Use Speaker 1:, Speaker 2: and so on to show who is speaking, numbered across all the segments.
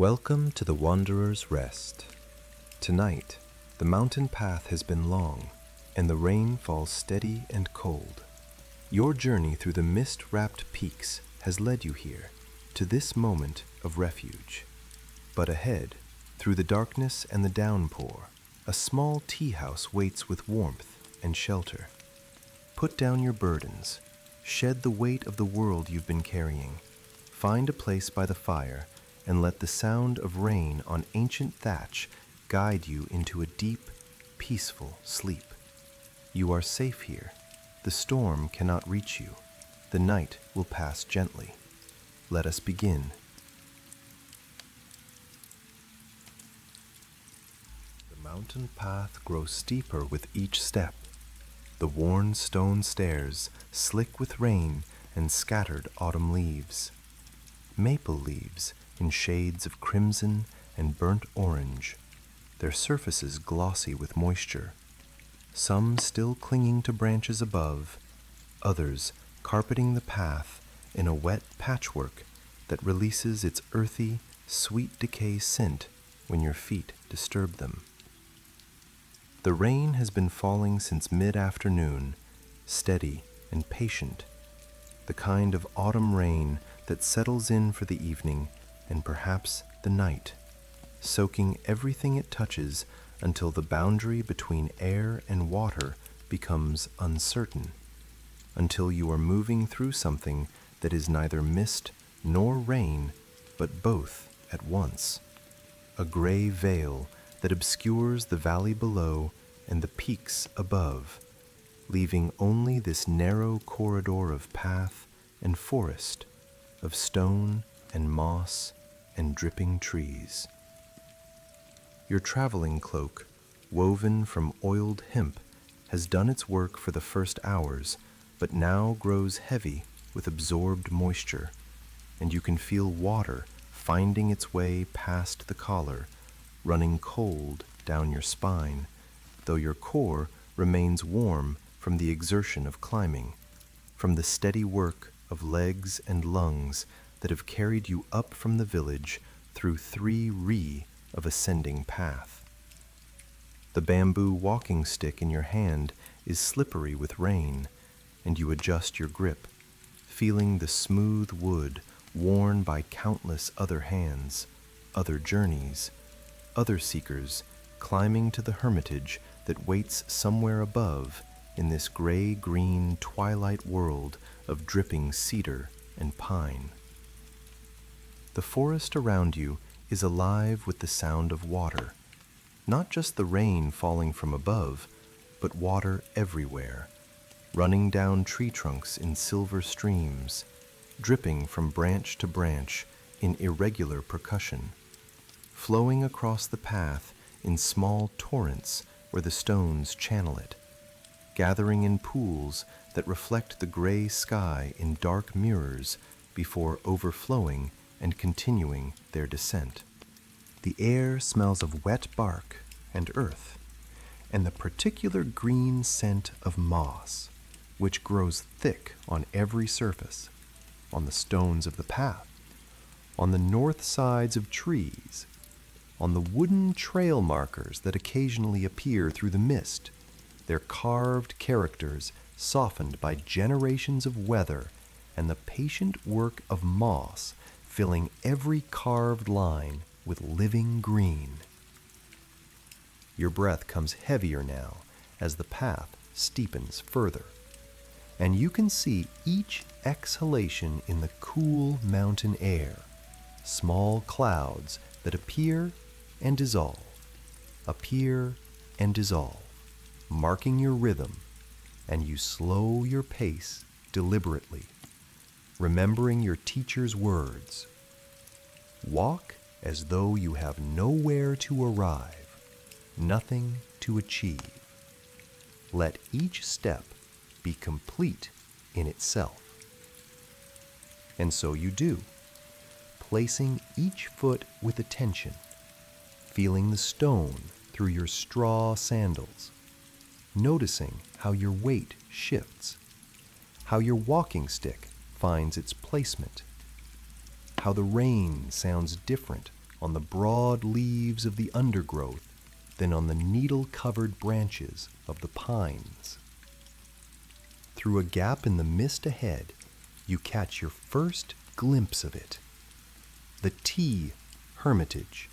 Speaker 1: Welcome to the Wanderer's Rest. Tonight, the mountain path has been long, and the rain falls steady and cold. Your journey through the mist-wrapped peaks has led you here, to this moment of refuge. But ahead, through the darkness and the downpour, a small tea house waits with warmth and shelter. Put down your burdens, shed the weight of the world you've been carrying, find a place by the fire, and let the sound of rain on ancient thatch guide you into a deep, peaceful sleep. You are safe here. The storm cannot reach you. The night will pass gently. Let us begin. The mountain path grows steeper with each step. The worn stone stairs, slick with rain and scattered autumn leaves. Maple leaves in shades of crimson and burnt orange, their surfaces glossy with moisture, some still clinging to branches above, others carpeting the path in a wet patchwork that releases its earthy, sweet decay scent when your feet disturb them. The rain has been falling since mid-afternoon, steady and patient, the kind of autumn rain that settles in for the evening and perhaps the night, soaking everything it touches until the boundary between air and water becomes uncertain, until you are moving through something that is neither mist nor rain, but both at once. A gray veil that obscures the valley below and the peaks above, leaving only this narrow corridor of path and forest, of stone and moss and dripping trees. Your traveling cloak, woven from oiled hemp, has done its work for the first hours, but now grows heavy with absorbed moisture, and you can feel water finding its way past the collar, running cold down your spine, though your core remains warm from the exertion of climbing, from the steady work of legs and lungs that have carried you up from the village through 3 ri of ascending path. The bamboo walking stick in your hand is slippery with rain, and you adjust your grip, feeling the smooth wood worn by countless other hands, other journeys, other seekers climbing to the hermitage that waits somewhere above in this gray-green twilight world of dripping cedar and pine. The forest around you is alive with the sound of water, not just the rain falling from above, but water everywhere, running down tree trunks in silver streams, dripping from branch to branch in irregular percussion, flowing across the path in small torrents where the stones channel it, gathering in pools that reflect the gray sky in dark mirrors before overflowing and continuing their descent. The air smells of wet bark and earth, and the particular green scent of moss, which grows thick on every surface, on the stones of the path, on the north sides of trees, on the wooden trail markers that occasionally appear through the mist, their carved characters softened by generations of weather and the patient work of moss filling every carved line with living green. Your breath comes heavier now as the path steepens further, and you can see each exhalation in the cool mountain air, small clouds that appear and dissolve, marking your rhythm, and you slow your pace deliberately, remembering your teacher's words. Walk as though you have nowhere to arrive, nothing to achieve. Let each step be complete in itself. And so you do, placing each foot with attention, feeling the stone through your straw sandals, noticing how your weight shifts, how your walking stick finds its placement, how the rain sounds different on the broad leaves of the undergrowth than on the needle-covered branches of the pines. Through a gap in the mist ahead, you catch your first glimpse of it. The Tea Hermitage,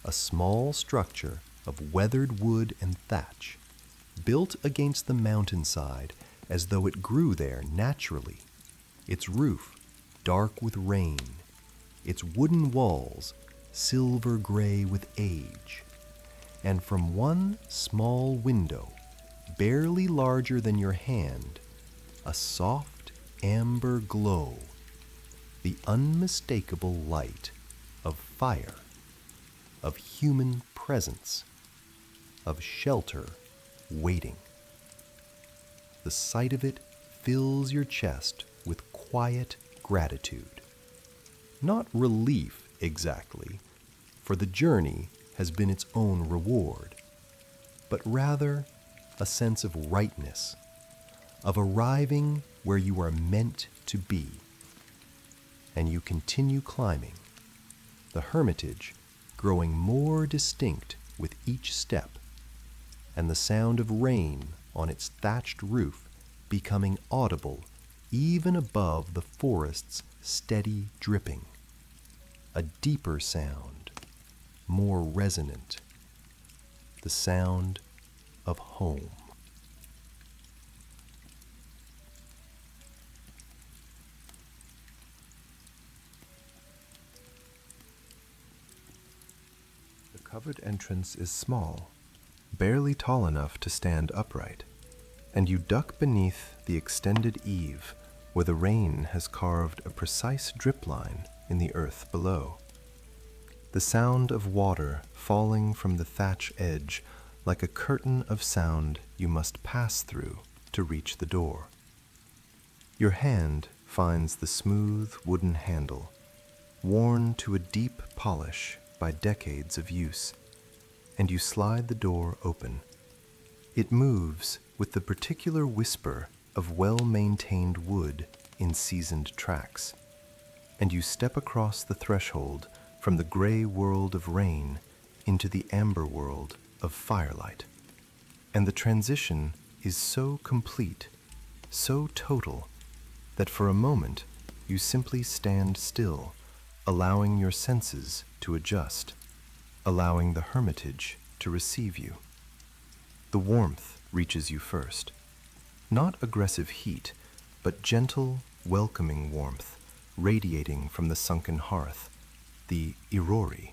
Speaker 1: a small structure of weathered wood and thatch, built against the mountainside as though it grew there naturally, its roof dark with rain, its wooden walls silver gray with age, and from one small window, barely larger than your hand, a soft amber glow, the unmistakable light of fire, of human presence, of shelter waiting. The sight of it fills your chest with quiet gratitude. Not relief exactly, for the journey has been its own reward, but rather a sense of rightness, of arriving where you are meant to be. And you continue climbing, the hermitage growing more distinct with each step, and the sound of rain on its thatched roof becoming audible even above the forest's steady dripping. A deeper sound, more resonant, the sound of home. The covered entrance is small, barely tall enough to stand upright, and you duck beneath the extended eave where the rain has carved a precise drip line in the earth below. The sound of water falling from the thatch edge like a curtain of sound you must pass through to reach the door. Your hand finds the smooth wooden handle, worn to a deep polish by decades of use, and you slide the door open. It moves with the particular whisper of well-maintained wood in seasoned tracks, and you step across the threshold from the gray world of rain into the amber world of firelight. And the transition is so complete, so total, that for a moment you simply stand still, allowing your senses to adjust, allowing the hermitage to receive you. The warmth reaches you first. Not aggressive heat, but gentle, welcoming warmth radiating from the sunken hearth, the irori,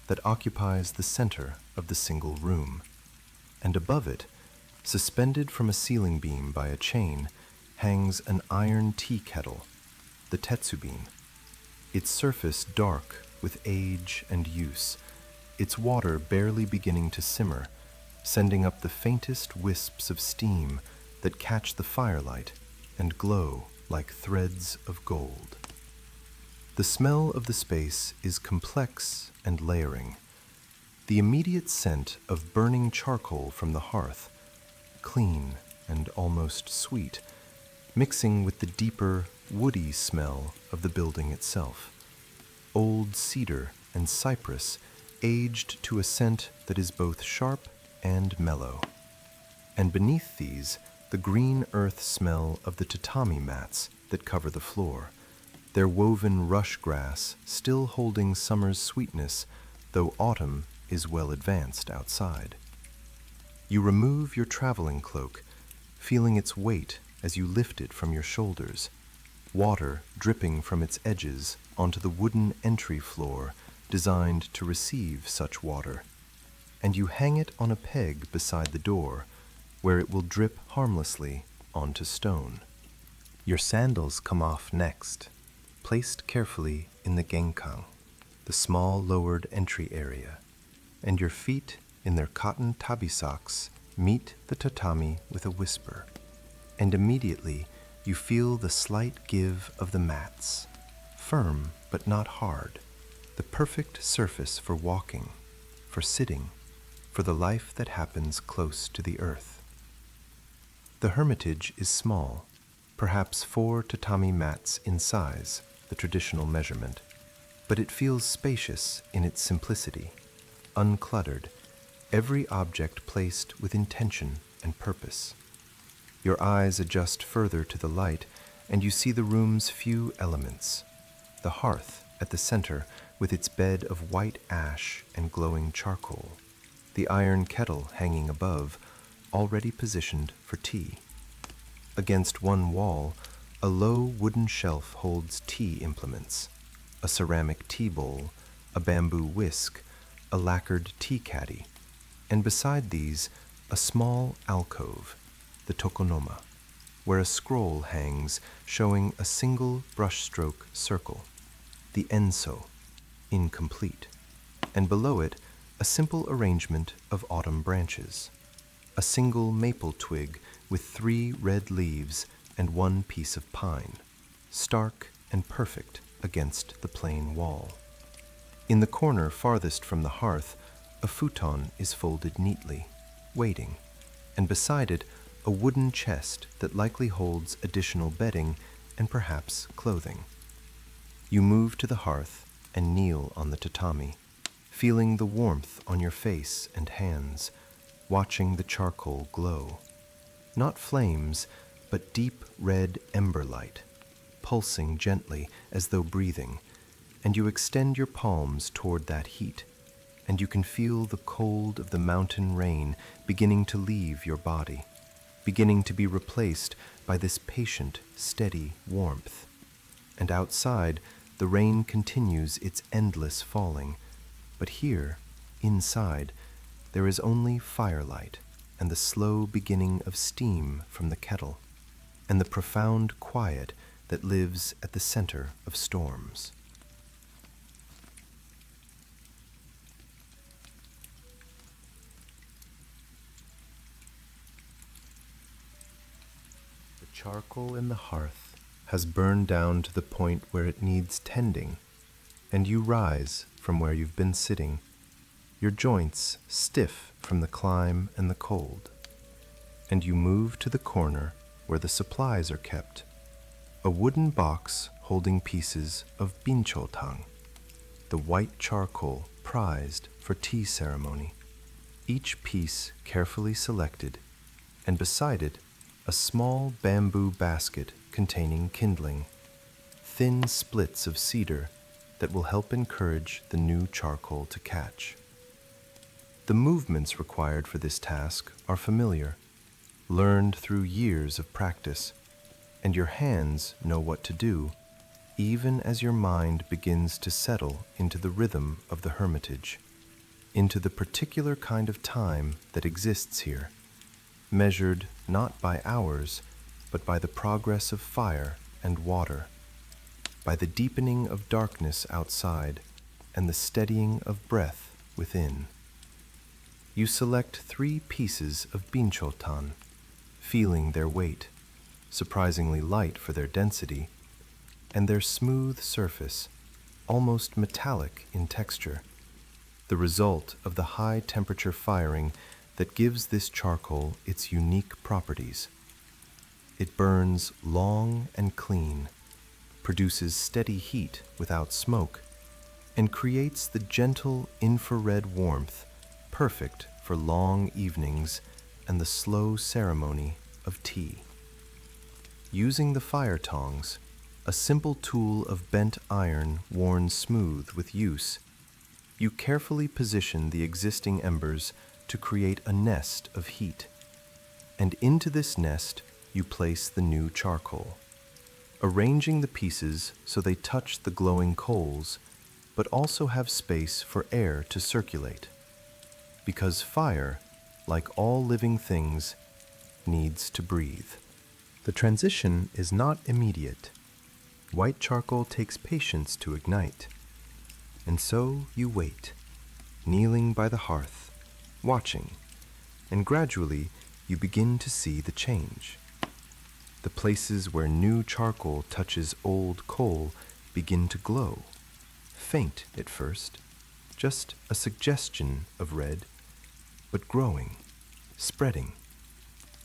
Speaker 1: that occupies the center of the single room. And above it, suspended from a ceiling beam by a chain, hangs an iron tea kettle, the tetsubin, its surface dark with age and use, its water barely beginning to simmer, sending up the faintest wisps of steam that catch the firelight and glow like threads of gold. The smell of the space is complex and layering. The immediate scent of burning charcoal from the hearth, clean and almost sweet, mixing with the deeper, woody smell of the building itself. Old cedar and cypress aged to a scent that is both sharp and mellow. And beneath these, the green earth smell of the tatami mats that cover the floor, their woven rush grass still holding summer's sweetness, though autumn is well advanced outside. You remove your traveling cloak, feeling its weight as you lift it from your shoulders, water dripping from its edges onto the wooden entry floor designed to receive such water, and you hang it on a peg beside the door, where it will drip harmlessly onto stone. Your sandals come off next, placed carefully in the genkang, the small lowered entry area, and your feet in their cotton tabi socks meet the tatami with a whisper, and immediately you feel the slight give of the mats, firm but not hard, the perfect surface for walking, for sitting, for the life that happens close to the earth. The hermitage is small, perhaps 4 tatami mats in size, the traditional measurement, but it feels spacious in its simplicity, uncluttered, every object placed with intention and purpose. Your eyes adjust further to the light, and you see the room's few elements. The hearth at the center with its bed of white ash and glowing charcoal. The iron kettle hanging above, already positioned for tea. Against one wall, a low wooden shelf holds tea implements, a ceramic tea bowl, a bamboo whisk, a lacquered tea caddy, and beside these, a small alcove, the tokonoma, where a scroll hangs showing a single brushstroke circle, the enso, incomplete, and below it, a simple arrangement of autumn branches, a single maple twig with 3 red leaves and 1 piece of pine, stark and perfect against the plain wall. In the corner farthest from the hearth, a futon is folded neatly, waiting, and beside it, a wooden chest that likely holds additional bedding and perhaps clothing. You move to the hearth and kneel on the tatami, feeling the warmth on your face and hands, watching the charcoal glow. Not flames, but deep red ember light, pulsing gently as though breathing, and you extend your palms toward that heat, and you can feel the cold of the mountain rain beginning to leave your body, beginning to be replaced by this patient, steady warmth. And outside, the rain continues its endless falling, but here, inside, there is only firelight and the slow beginning of steam from the kettle, and the profound quiet that lives at the center of storms. The charcoal in the hearth has burned down to the point where it needs tending, and you rise from where you've been sitting, your joints stiff from the climb and the cold, and you move to the corner where the supplies are kept, a wooden box holding pieces of binchotang, the white charcoal prized for tea ceremony, each piece carefully selected, and beside it, a small bamboo basket containing kindling, thin splits of cedar that will help encourage the new charcoal to catch. The movements required for this task are familiar, learned through years of practice, and your hands know what to do, even as your mind begins to settle into the rhythm of the hermitage, into the particular kind of time that exists here, measured not by hours, but by the progress of fire and water, by the deepening of darkness outside and the steadying of breath within. You select 3 pieces of binchotan, feeling their weight, surprisingly light for their density, and their smooth surface, almost metallic in texture, the result of the high temperature firing that gives this charcoal its unique properties. It burns long and clean, produces steady heat without smoke, and creates the gentle infrared warmth perfect for long evenings and the slow ceremony of tea. Using the fire tongs, a simple tool of bent iron worn smooth with use, you carefully position the existing embers to create a nest of heat, and into this nest you place the new charcoal, arranging the pieces so they touch the glowing coals, but also have space for air to circulate. Because fire, like all living things, needs to breathe. The transition is not immediate. White charcoal takes patience to ignite. And so you wait, kneeling by the hearth, watching, and gradually you begin to see the change. The places where new charcoal touches old coal begin to glow, faint at first, just a suggestion of red, but growing, spreading,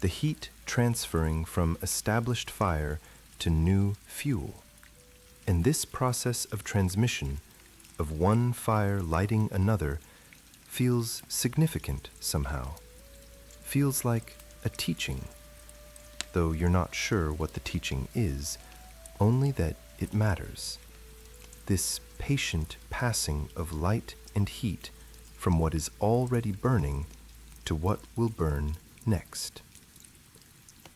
Speaker 1: the heat transferring from established fire to new fuel. And this process of transmission of one fire lighting another feels significant somehow, feels like a teaching, though you're not sure what the teaching is, only that it matters. This patient passing of light and heat from what is already burning to what will burn next.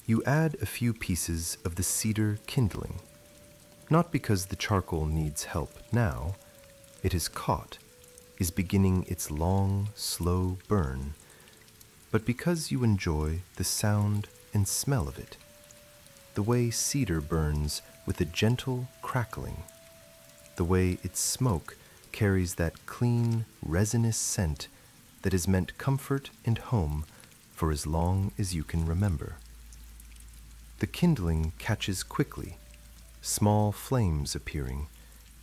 Speaker 1: You add a few pieces of the cedar kindling, not because the charcoal needs help now. It is caught, is beginning its long, slow burn, but because you enjoy the sound and smell of it, the way cedar burns with a gentle crackling, the way its smoke carries that clean, resinous scent that has meant comfort and home for as long as you can remember. The kindling catches quickly, small flames appearing,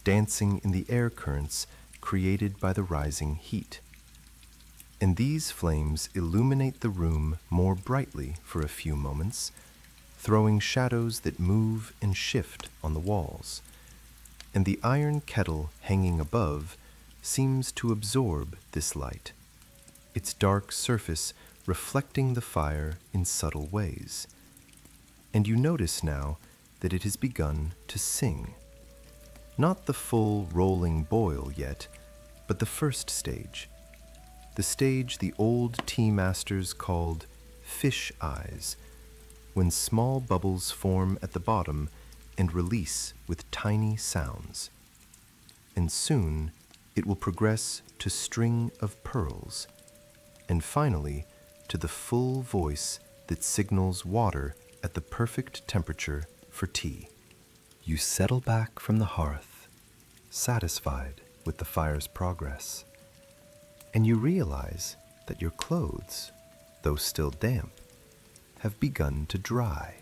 Speaker 1: dancing in the air currents created by the rising heat. And these flames illuminate the room more brightly for a few moments, throwing shadows that move and shift on the walls. And the iron kettle hanging above seems to absorb this light, its dark surface reflecting the fire in subtle ways. And you notice now that it has begun to sing. Not the full rolling boil yet, but the first stage. The stage the old tea masters called fish eyes, when small bubbles form at the bottom and release with tiny sounds. And soon it will progress to string of pearls, and finally to the full voice that signals water at the perfect temperature for tea. You settle back from the hearth, satisfied with the fire's progress, and you realize that your clothes, though still damp, have begun to dry,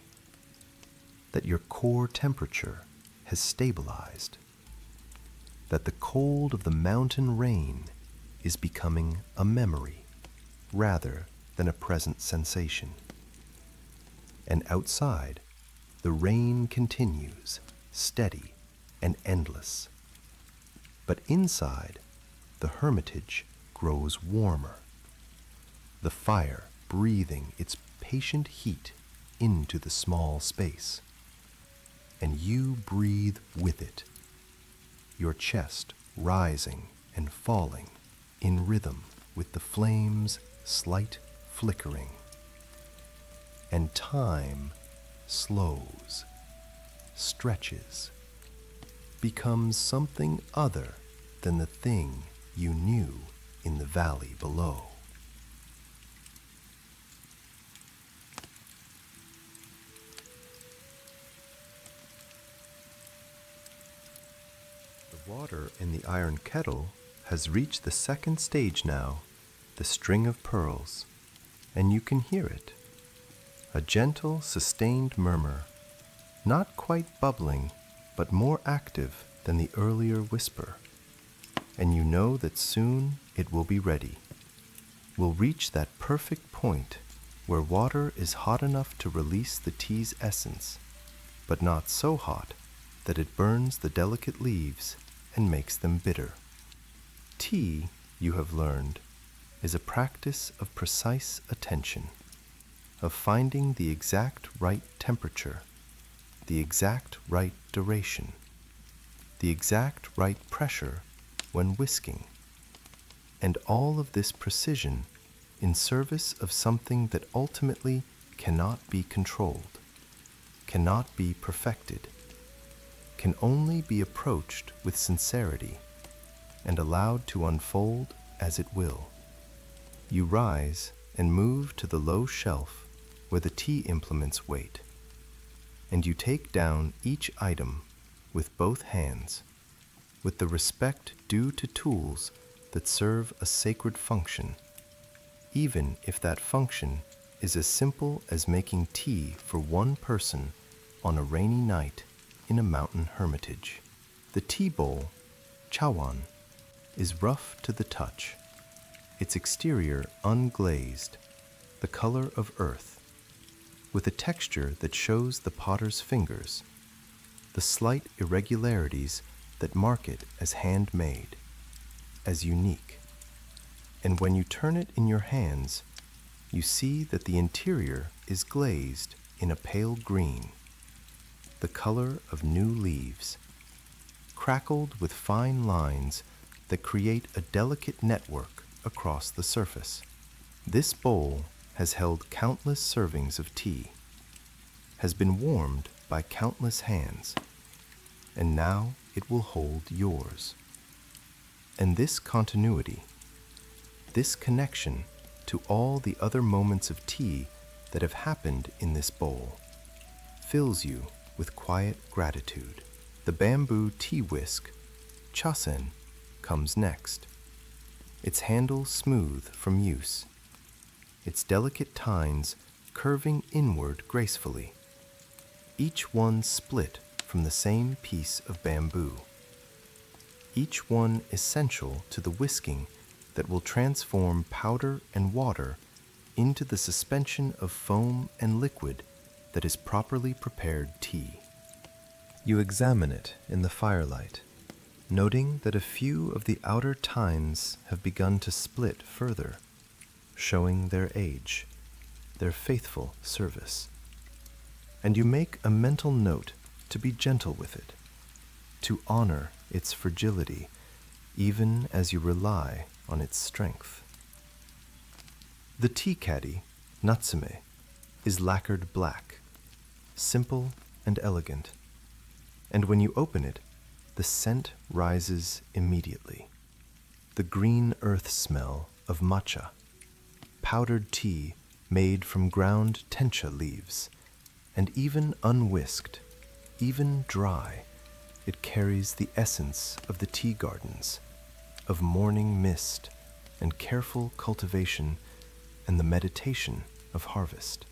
Speaker 1: that your core temperature has stabilized, that the cold of the mountain rain is becoming a memory rather than a present sensation. And outside, the rain continues, steady and endless. But inside, the hermitage grows warmer, the fire breathing its patient heat into the small space. And you breathe with it, your chest rising and falling in rhythm with the flame's slight flickering. And time slows, stretches, becomes something other than the thing you knew in the valley below. The water in the iron kettle has reached the second stage now, the string of pearls, and you can hear it. A gentle, sustained murmur, not quite bubbling, but more active than the earlier whisper. And you know that soon it will be ready, will reach that perfect point where water is hot enough to release the tea's essence, but not so hot that it burns the delicate leaves and makes them bitter. Tea, you have learned, is a practice of precise attention, of finding the exact right temperature, the exact right duration, the exact right pressure when whisking, and all of this precision in service of something that ultimately cannot be controlled, cannot be perfected, can only be approached with sincerity and allowed to unfold as it will. You rise and move to the low shelf where the tea implements wait, and you take down each item with both hands, with the respect due to tools that serve a sacred function, even if that function is as simple as making tea for one person on a rainy night in a mountain hermitage. The tea bowl, chawan, is rough to the touch, its exterior unglazed, the color of earth, with a texture that shows the potter's fingers, the slight irregularities that mark it as handmade. as unique. And when you turn it in your hands, you see that the interior is glazed in a pale green, the color of new leaves, crackled with fine lines that create a delicate network across the surface. This bowl has held countless servings of tea, has been warmed by countless hands, and now it will hold yours. And this continuity, this connection to all the other moments of tea that have happened in this bowl, fills you with quiet gratitude. The bamboo tea whisk, chasen, comes next, its handle smooth from use, its delicate tines curving inward gracefully, each one split from the same piece of bamboo, each one essential to the whisking that will transform powder and water into the suspension of foam and liquid that is properly prepared tea. You examine it in the firelight, noting that a few of the outer tines have begun to split further, showing their age, their faithful service. And you make a mental note to be gentle with it, to honor its fragility, even as you rely on its strength. The tea caddy, natsume, is lacquered black, simple and elegant, and when you open it, the scent rises immediately. The green earth smell of matcha, powdered tea made from ground tencha leaves, and even unwhisked, even dry, it carries the essence of the tea gardens, of morning mist and careful cultivation and the meditation of harvest.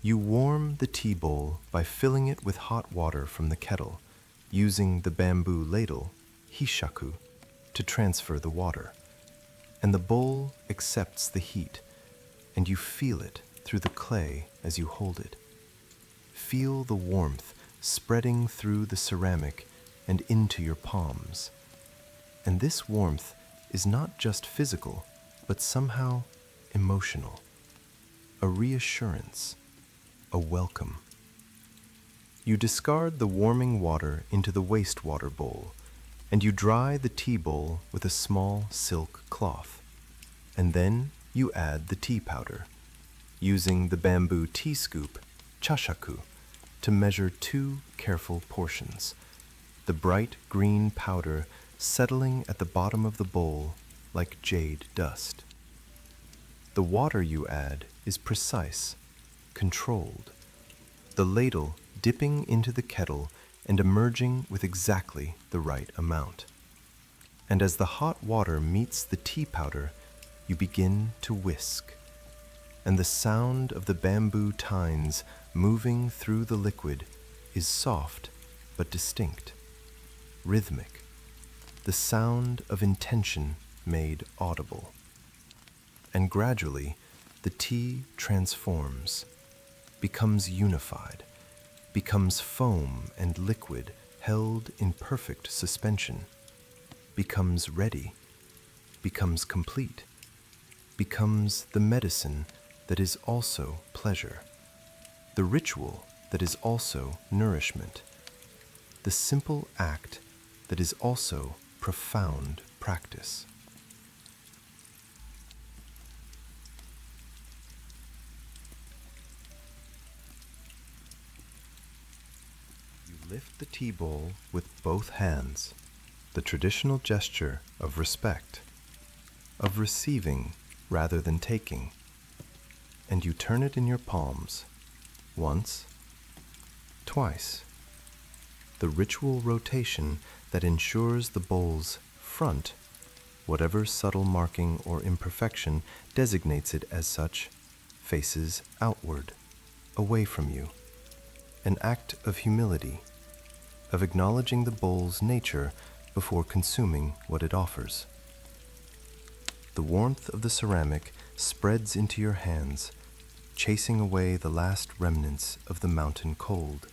Speaker 1: You warm the tea bowl by filling it with hot water from the kettle, using the bamboo ladle, hishaku, to transfer the water. And the bowl accepts the heat, and you feel it through the clay as you hold it. Feel the warmth spreading through the ceramic and into your palms. And this warmth is not just physical, but somehow emotional, a reassurance, a welcome. You discard the warming water into the wastewater bowl, and you dry the tea bowl with a small silk cloth. And then you add the tea powder, using the bamboo tea scoop, chashaku, to measure 2 careful portions, the bright green powder settling at the bottom of the bowl like jade dust. The water you add is precise, controlled, the ladle dipping into the kettle and emerging with exactly the right amount. And as the hot water meets the tea powder, you begin to whisk, and the sound of the bamboo tines moving through the liquid is soft but distinct, rhythmic, the sound of intention made audible. And gradually, the tea transforms, becomes unified, becomes foam and liquid held in perfect suspension, becomes ready, becomes complete, becomes the medicine that is also pleasure, the ritual that is also nourishment, the simple act that is also profound practice. You lift the tea bowl with both hands, the traditional gesture of respect, of receiving rather than taking, and you turn it in your palms, once, twice, the ritual rotation that ensures the bowl's front, whatever subtle marking or imperfection designates it as such, faces outward, away from you, an act of humility, of acknowledging the bowl's nature before consuming what it offers. The warmth of the ceramic spreads into your hands, chasing away the last remnants of the mountain cold,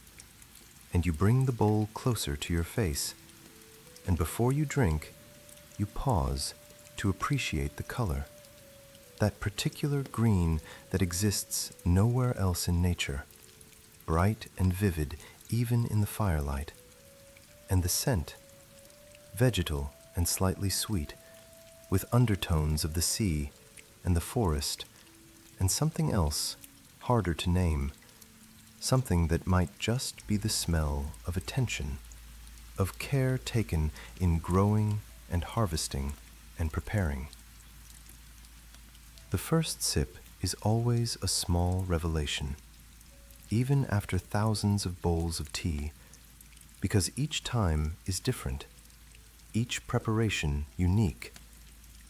Speaker 1: and you bring the bowl closer to your face, and before you drink, you pause to appreciate the color, that particular green that exists nowhere else in nature, bright and vivid even in the firelight, and the scent, vegetal and slightly sweet, with undertones of the sea and the forest, and something else harder to name, something that might just be the smell of attention, of care taken in growing and harvesting and preparing. The first sip is always a small revelation, even after thousands of bowls of tea, because each time is different, each preparation unique,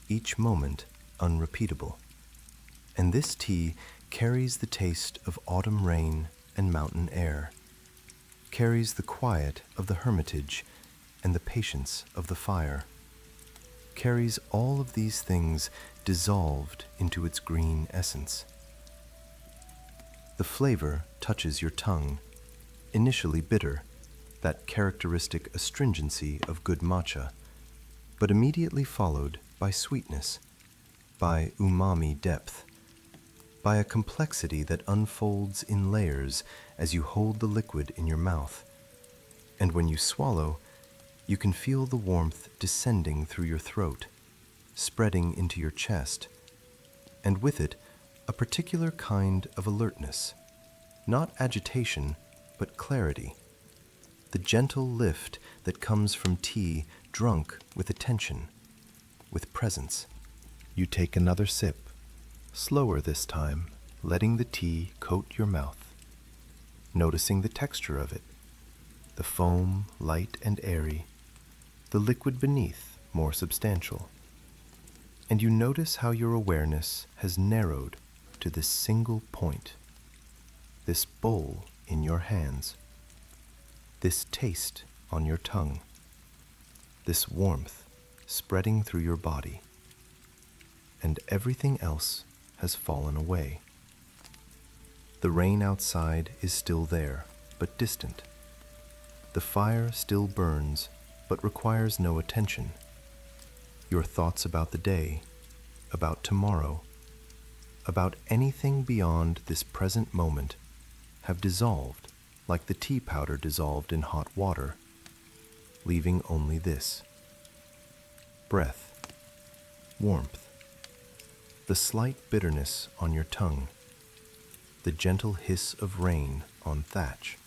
Speaker 1: each moment unrepeatable. And this tea carries the taste of autumn rain and mountain air, carries the quiet of the hermitage and the patience of the fire, carries all of these things dissolved into its green essence. The flavor touches your tongue, initially bitter, that characteristic astringency of good matcha, but immediately followed by sweetness, by umami depth, by a complexity that unfolds in layers as you hold the liquid in your mouth. And when you swallow, you can feel the warmth descending through your throat, spreading into your chest, and with it, a particular kind of alertness, not agitation, but clarity, the gentle lift that comes from tea drunk with attention, with presence. You take another sip, slower this time, letting the tea coat your mouth, noticing the texture of it, the foam light and airy, the liquid beneath more substantial. And you notice how your awareness has narrowed to this single point, this bowl in your hands, this taste on your tongue, this warmth spreading through your body, and everything else has fallen away. The rain outside is still there, but distant. The fire still burns, but requires no attention. Your thoughts about the day, about tomorrow, about anything beyond this present moment have dissolved like the tea powder dissolved in hot water, leaving only this: breath, warmth, the slight bitterness on your tongue, the gentle hiss of rain on thatch.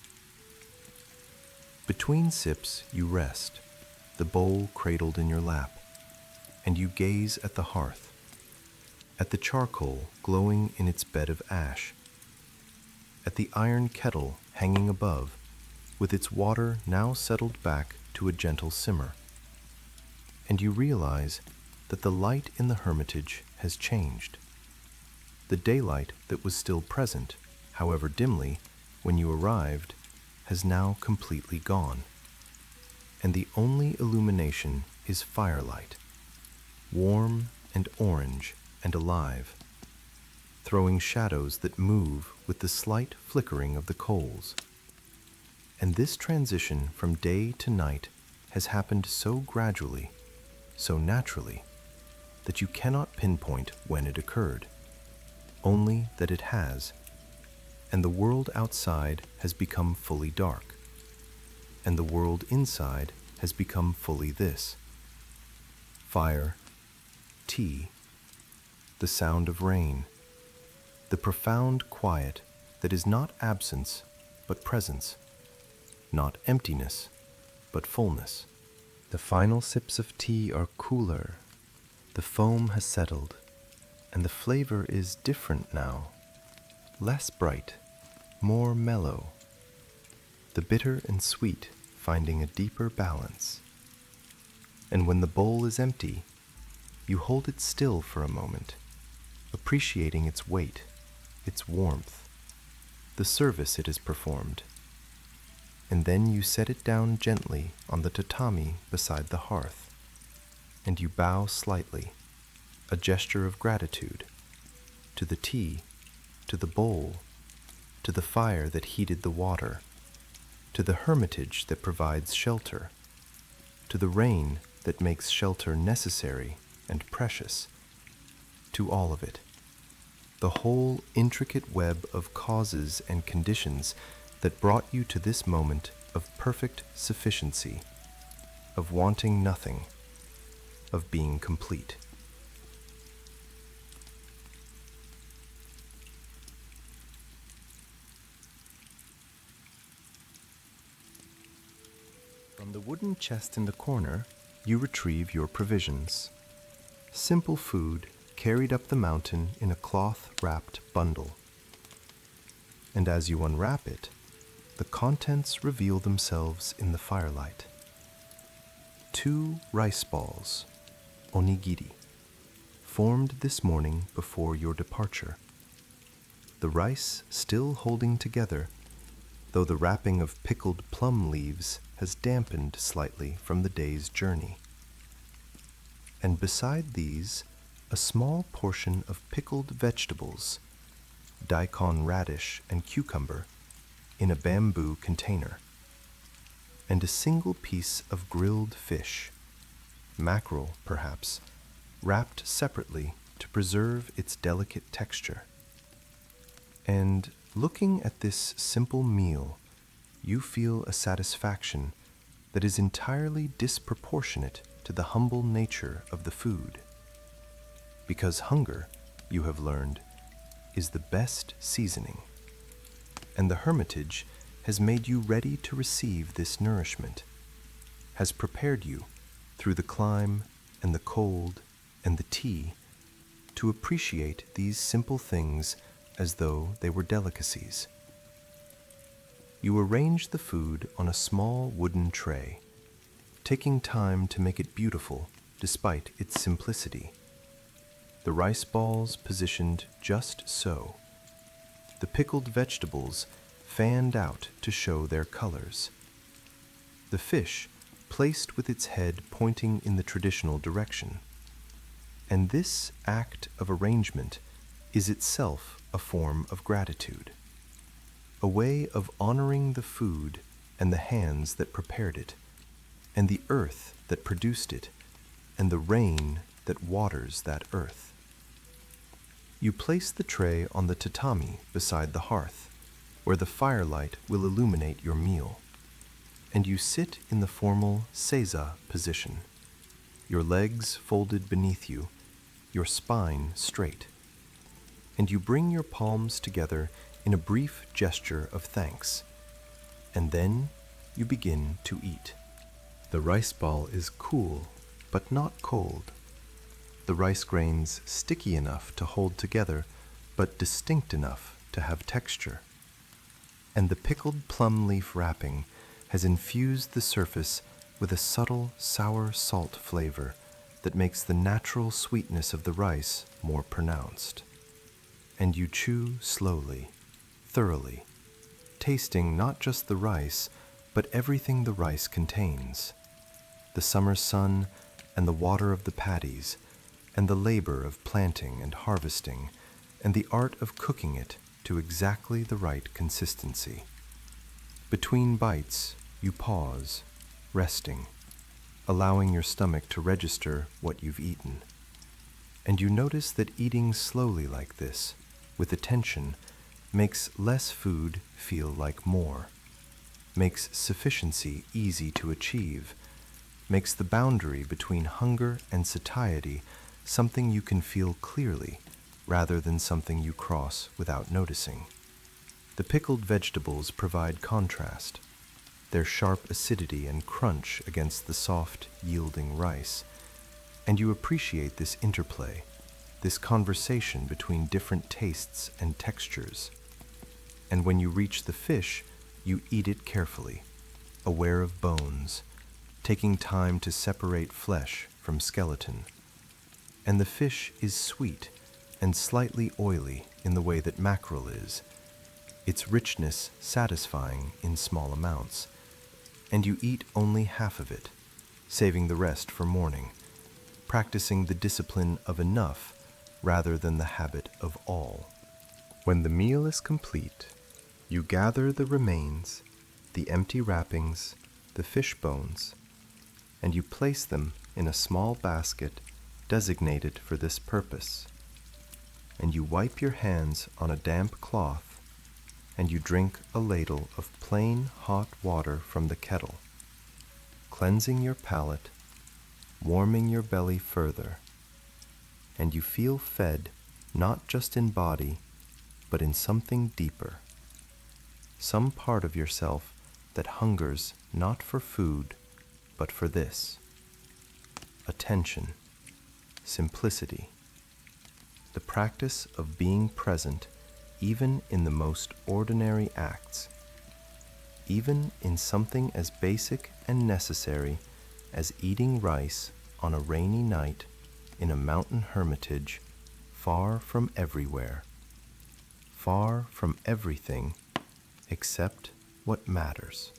Speaker 1: Between sips you rest, the bowl cradled in your lap, and you gaze at the hearth, at the charcoal glowing in its bed of ash, at the iron kettle hanging above, with its water now settled back to a gentle simmer. And you realize that the light in the hermitage has changed. The daylight that was still present, however dimly, when you arrived, has now completely gone. And the only illumination is firelight, warm and orange and alive, throwing shadows that move with the slight flickering of the coals. And this transition from day to night has happened so gradually, so naturally, that you cannot pinpoint when it occurred, only that it has, and the world outside has become fully dark, and the world inside has become fully this: fire, tea, the sound of rain, the profound quiet that is not absence but presence, not emptiness but fullness. The final sips of tea are cooler, the foam has settled, and the flavor is different now, less bright, more mellow, the bitter and sweet finding a deeper balance. And when the bowl is empty, you hold it still for a moment, appreciating its weight, its warmth, the service it has performed. And then you set it down gently on the tatami beside the hearth, and you bow slightly, a gesture of gratitude, to the tea, to the bowl, to the fire that heated the water, to the hermitage that provides shelter, to the rain that makes shelter necessary and precious, to all of it, the whole intricate web of causes and conditions that brought you to this moment of perfect sufficiency, of wanting nothing, of being complete. From the wooden chest in the corner, you retrieve your provisions. Simple food carried up the mountain in a cloth-wrapped bundle. And as you unwrap it, the contents reveal themselves in the firelight. 2 rice balls, onigiri, formed this morning before your departure. The rice still holding together, though the wrapping of pickled plum leaves has dampened slightly from the day's journey. And beside these, a small portion of pickled vegetables, daikon radish and cucumber, in a bamboo container, and a single piece of grilled fish, mackerel perhaps, wrapped separately to preserve its delicate texture. And looking at this simple meal, you feel a satisfaction that is entirely disproportionate to the humble nature of the food. Because hunger, you have learned, is the best seasoning, and the Hermitage has made you ready to receive this nourishment, has prepared you, through the climb and the cold and the tea, to appreciate these simple things as though they were delicacies. You arrange the food on a small wooden tray, taking time to make it beautiful despite its simplicity. The rice balls positioned just so, the pickled vegetables fanned out to show their colors, the fish placed with its head pointing in the traditional direction. And this act of arrangement is itself a form of gratitude, a way of honoring the food and the hands that prepared it, and the earth that produced it, and the rain that waters that earth. You place the tray on the tatami beside the hearth, where the firelight will illuminate your meal, and you sit in the formal seiza position, your legs folded beneath you, your spine straight, and you bring your palms together in a brief gesture of thanks, and then you begin to eat. The rice ball is cool, but not cold. The rice grains sticky enough to hold together, but distinct enough to have texture. And the pickled plum leaf wrapping has infused the surface with a subtle sour salt flavor that makes the natural sweetness of the rice more pronounced. And you chew slowly, thoroughly, tasting not just the rice, but everything the rice contains. The summer sun and the water of the paddies, and the labor of planting and harvesting, and the art of cooking it to exactly the right consistency. Between bites, you pause, resting, allowing your stomach to register what you've eaten. And you notice that eating slowly like this, with attention, makes less food feel like more, makes sufficiency easy to achieve, makes the boundary between hunger and satiety something you can feel clearly rather than something you cross without noticing. The pickled vegetables provide contrast, their sharp acidity and crunch against the soft, yielding rice, and you appreciate this interplay, this conversation between different tastes and textures. And when you reach the fish, you eat it carefully, aware of bones, taking time to separate flesh from skeleton. And the fish is sweet and slightly oily in the way that mackerel is, its richness satisfying in small amounts, and you eat only half of it, saving the rest for morning, practicing the discipline of enough rather than the habit of all. When the meal is complete, you gather the remains, the empty wrappings, the fish bones, and you place them in a small basket designated for this purpose, and you wipe your hands on a damp cloth, and you drink a ladle of plain hot water from the kettle, cleansing your palate, warming your belly further, and you feel fed not just in body, but in something deeper, some part of yourself that hungers not for food, but for this: attention, simplicity, the practice of being present even in the most ordinary acts, even in something as basic and necessary as eating rice on a rainy night in a mountain hermitage, far from everywhere, far from everything except what matters.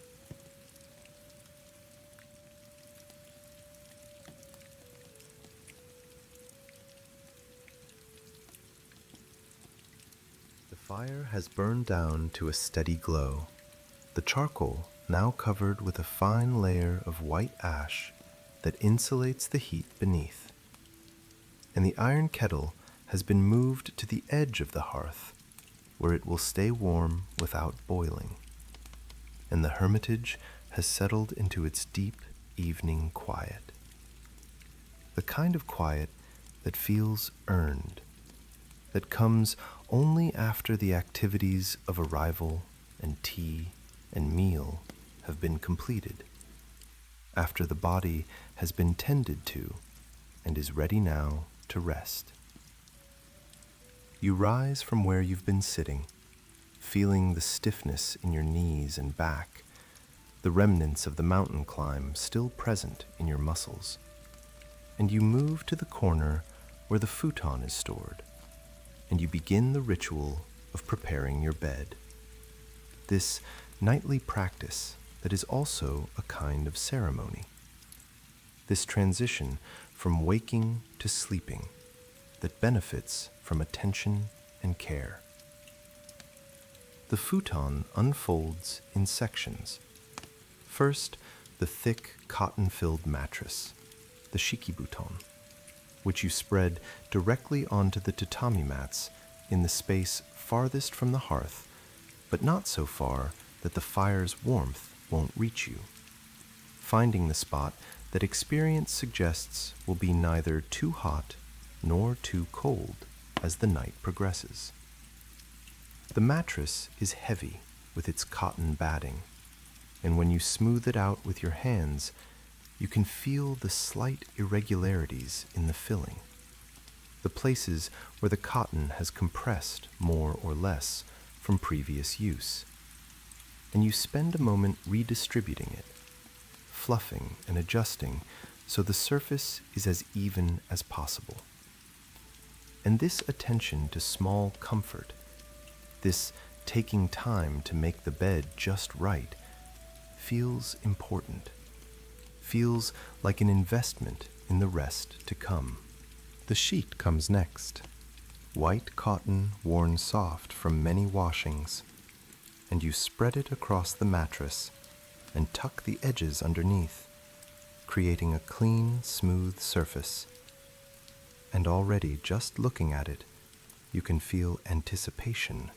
Speaker 1: The fire has burned down to a steady glow, the charcoal now covered with a fine layer of white ash that insulates the heat beneath, and the iron kettle has been moved to the edge of the hearth, where it will stay warm without boiling, and the hermitage has settled into its deep evening quiet, the kind of quiet that feels earned, that comes only after the activities of arrival and tea and meal have been completed, after the body has been tended to and is ready now to rest. You rise from where you've been sitting, feeling the stiffness in your knees and back, the remnants of the mountain climb still present in your muscles, and you move to the corner where the futon is stored, and you begin the ritual of preparing your bed. This nightly practice that is also a kind of ceremony. This transition from waking to sleeping that benefits from attention and care. The futon unfolds in sections. First, the thick cotton-filled mattress, the shikibuton, which you spread directly onto the tatami mats in the space farthest from the hearth, but not so far that the fire's warmth won't reach you, finding the spot that experience suggests will be neither too hot nor too cold as the night progresses. The mattress is heavy with its cotton batting, and when you smooth it out with your hands, you can feel the slight irregularities in the filling, the places where the cotton has compressed more or less from previous use, and you spend a moment redistributing it, fluffing and adjusting so the surface is as even as possible. And this attention to small comfort, this taking time to make the bed just right, feels important, feels like an investment in the rest to come. The sheet comes next, white cotton worn soft from many washings, and you spread it across the mattress and tuck the edges underneath, creating a clean, smooth surface. And already just looking at it, you can feel anticipation,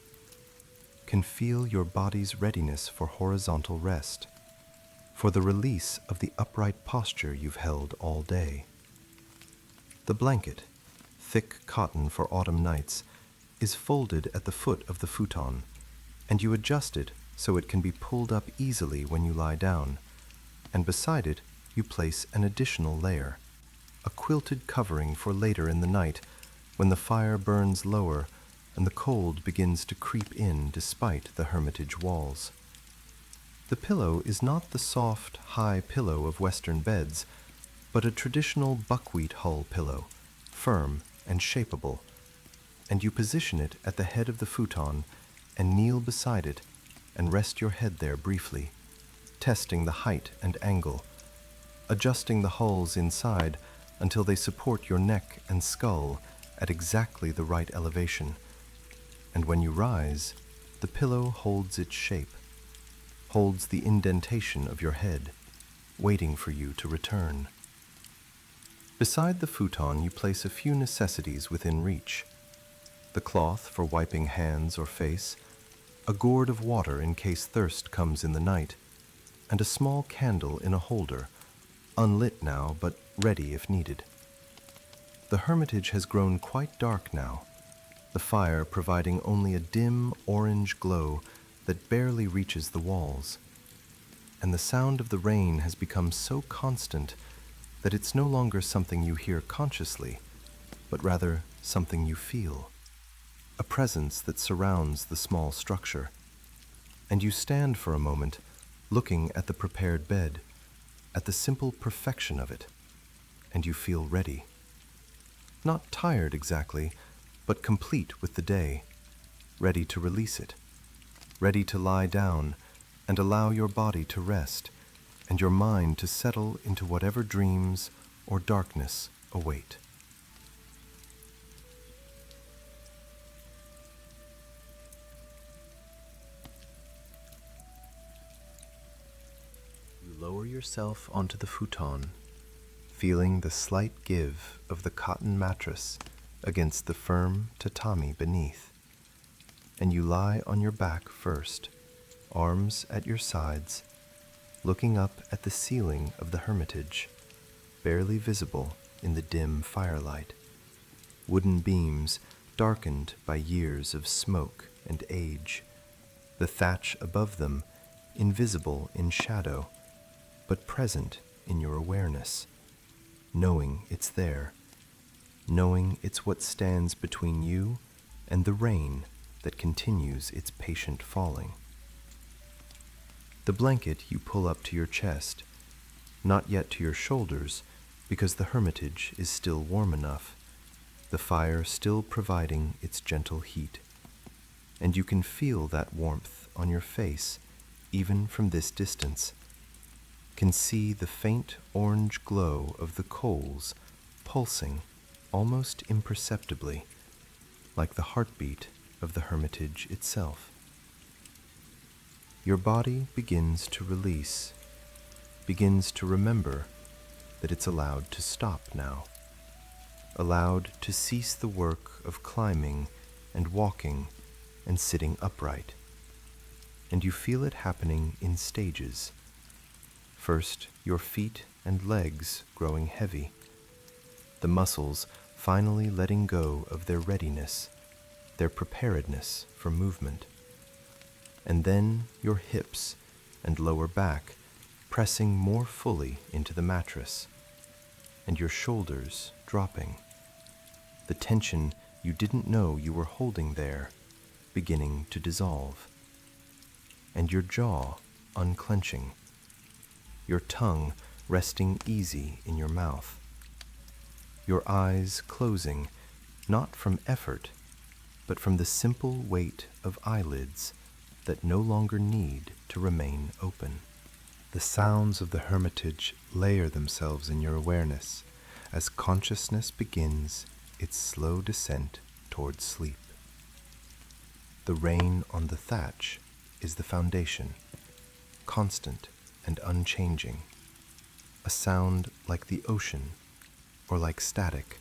Speaker 1: can feel your body's readiness for horizontal rest, for the release of the upright posture you've held all day. The blanket, thick cotton for autumn nights, is folded at the foot of the futon, and you adjust it so it can be pulled up easily when you lie down, and beside it you place an additional layer, a quilted covering for later in the night when the fire burns lower and the cold begins to creep in despite the hermitage walls. The pillow is not the soft, high pillow of Western beds, but a traditional buckwheat hull pillow, firm and shapeable, and you position it at the head of the futon and kneel beside it and rest your head there briefly, testing the height and angle, adjusting the hulls inside until they support your neck and skull at exactly the right elevation. And when you rise, the pillow holds its shape, holds the indentation of your head, waiting for you to return. Beside the futon, you place a few necessities within reach: the cloth for wiping hands or face, a gourd of water in case thirst comes in the night, and a small candle in a holder, unlit now but ready if needed. The hermitage has grown quite dark now, the fire providing only a dim orange glow that barely reaches the walls, and the sound of the rain has become so constant that it's no longer something you hear consciously, but rather something you feel, a presence that surrounds the small structure. And you stand for a moment, looking at the prepared bed, at the simple perfection of it, and you feel ready. Not tired exactly, but complete with the day, ready to release it, ready to lie down and allow your body to rest and your mind to settle into whatever dreams or darkness await. You lower yourself onto the futon, feeling the slight give of the cotton mattress against the firm tatami beneath, and you lie on your back first, arms at your sides, looking up at the ceiling of the hermitage, barely visible in the dim firelight, wooden beams darkened by years of smoke and age, the thatch above them invisible in shadow, but present in your awareness, knowing it's there, knowing it's what stands between you and the rain that continues its patient falling. The blanket you pull up to your chest, not yet to your shoulders, because the hermitage is still warm enough, the fire still providing its gentle heat, and you can feel that warmth on your face even from this distance, can see the faint orange glow of the coals pulsing almost imperceptibly, like the heartbeat of the hermitage itself. Your body begins to release, begins to remember that it's allowed to stop now, allowed to cease the work of climbing and walking and sitting upright. And you feel it happening in stages. First, your feet and legs growing heavy, the muscles finally letting go of their readiness, their preparedness for movement. And then your hips and lower back pressing more fully into the mattress, and your shoulders dropping, the tension you didn't know you were holding there beginning to dissolve, and your jaw unclenching, your tongue resting easy in your mouth, your eyes closing, not from effort, but from the simple weight of eyelids that no longer need to remain open. The sounds of the hermitage layer themselves in your awareness as consciousness begins its slow descent towards sleep. The rain on the thatch is the foundation, constant and unchanging, a sound like the ocean, or like static,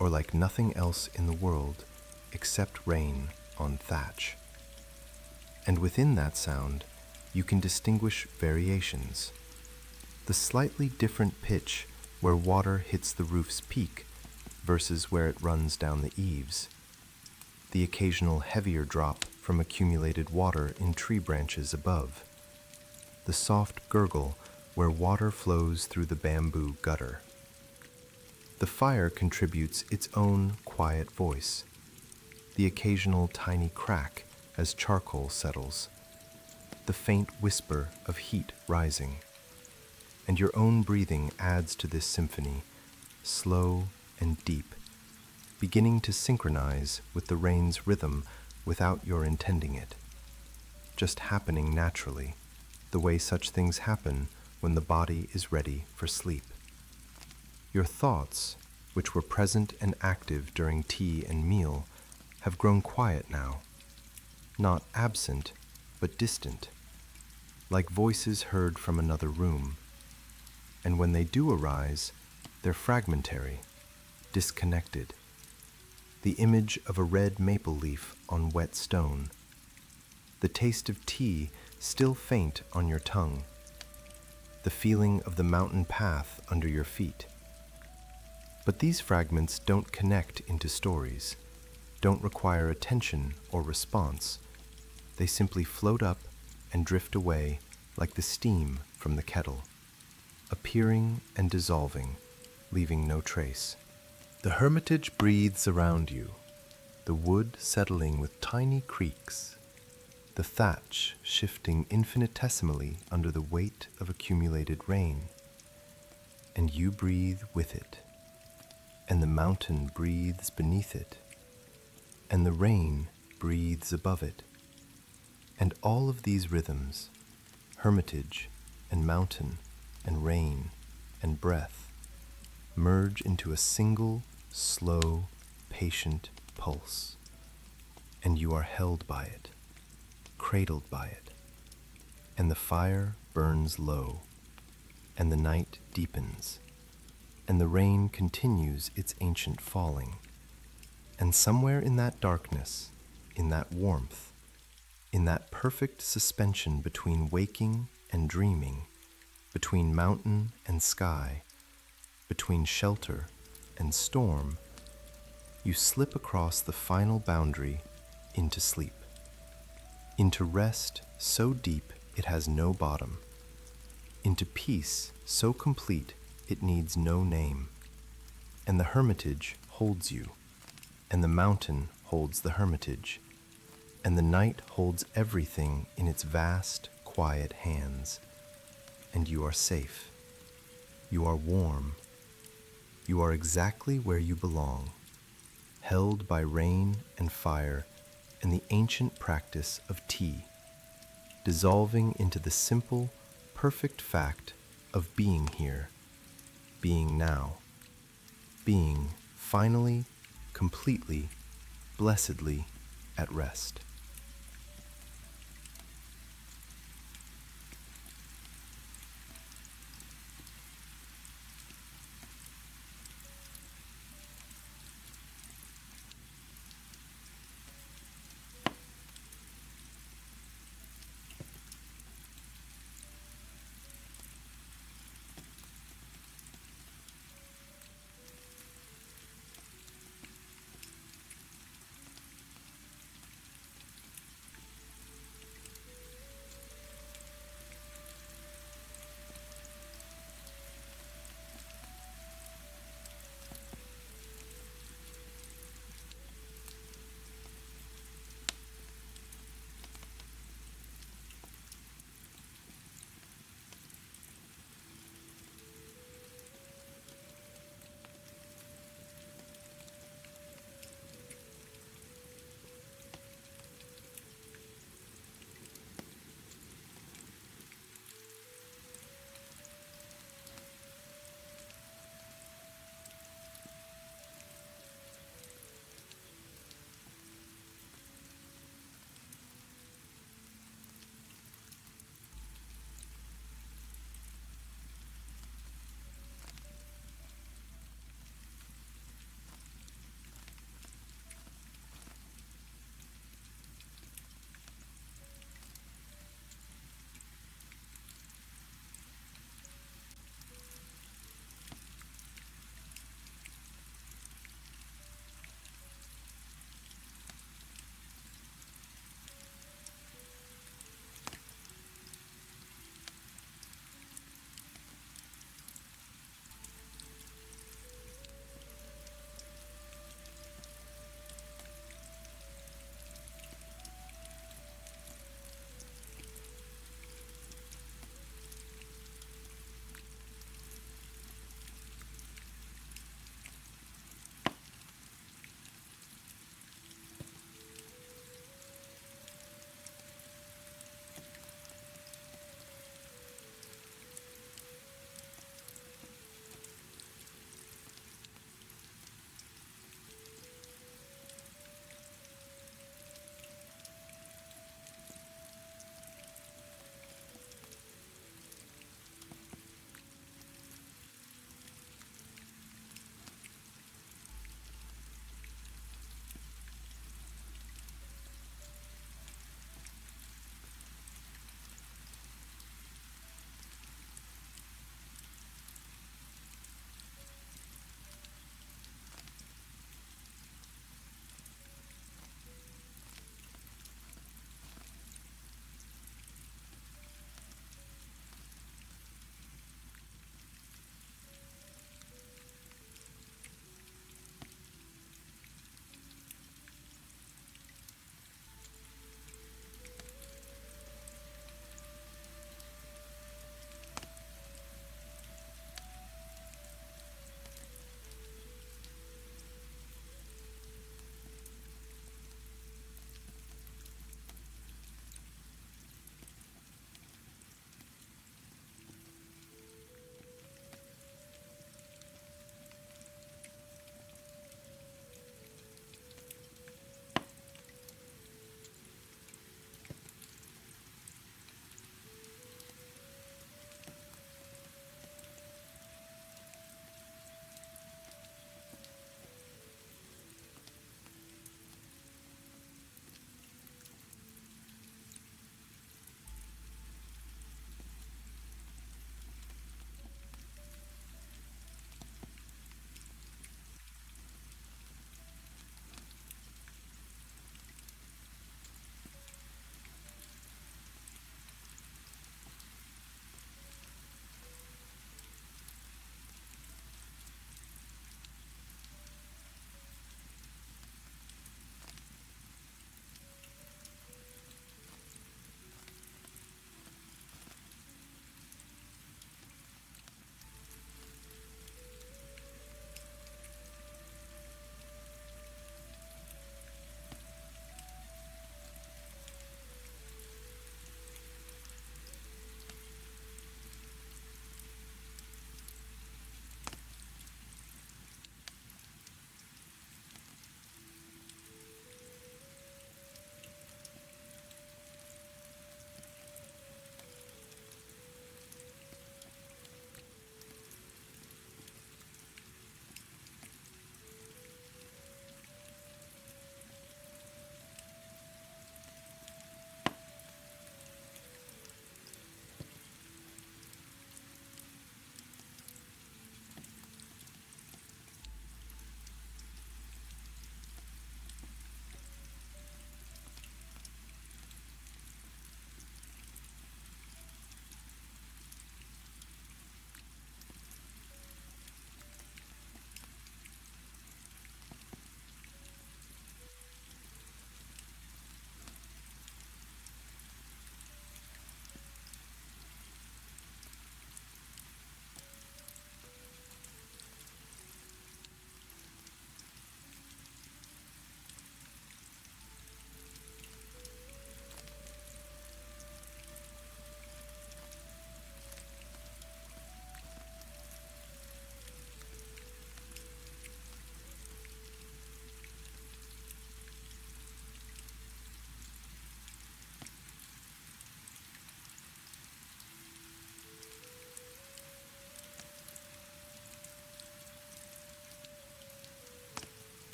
Speaker 1: or like nothing else in the world except rain on thatch. And within that sound, you can distinguish variations. The slightly different pitch where water hits the roof's peak versus where it runs down the eaves. The occasional heavier drop from accumulated water in tree branches above. The soft gurgle where water flows through the bamboo gutter. The fire contributes its own quiet voice. The occasional tiny crack as charcoal settles, the faint whisper of heat rising, and your own breathing adds to this symphony, slow and deep, beginning to synchronize with the rain's rhythm without your intending it, just happening naturally, the way such things happen when the body is ready for sleep. Your thoughts, which were present and active during tea and meal, have grown quiet now, not absent, but distant, like voices heard from another room. And when they do arise, They're fragmentary, disconnected. The image of a red maple leaf on wet stone. The taste of tea still faint on your tongue. The feeling of the mountain path under your feet. But these fragments don't connect into stories, don't require attention or response. They simply float up and drift away like the steam from the kettle, appearing and dissolving, leaving no trace. The hermitage breathes around you, the wood settling with tiny creaks, the thatch shifting infinitesimally under the weight of accumulated rain. And you breathe with it, and the mountain breathes beneath it, and the rain breathes above it. And all of these rhythms, hermitage and mountain and rain and breath, merge into a single, slow, patient pulse. And you are held by it, cradled by it, and the fire burns low, and the night deepens, and the rain continues its ancient falling. And somewhere in that darkness, in that warmth, in that perfect suspension between waking and dreaming, between mountain and sky, between shelter and storm, you slip across the final boundary into sleep, into rest so deep it has no bottom, into peace so complete it needs no name. And the hermitage holds you, and the mountain holds the hermitage, and the night holds everything in its vast, quiet hands. And you are safe. You are warm. You are exactly where you belong, held by rain and fire and the ancient practice of tea, dissolving into the simple, perfect fact of being here, being now, being finally, completely, blessedly at rest.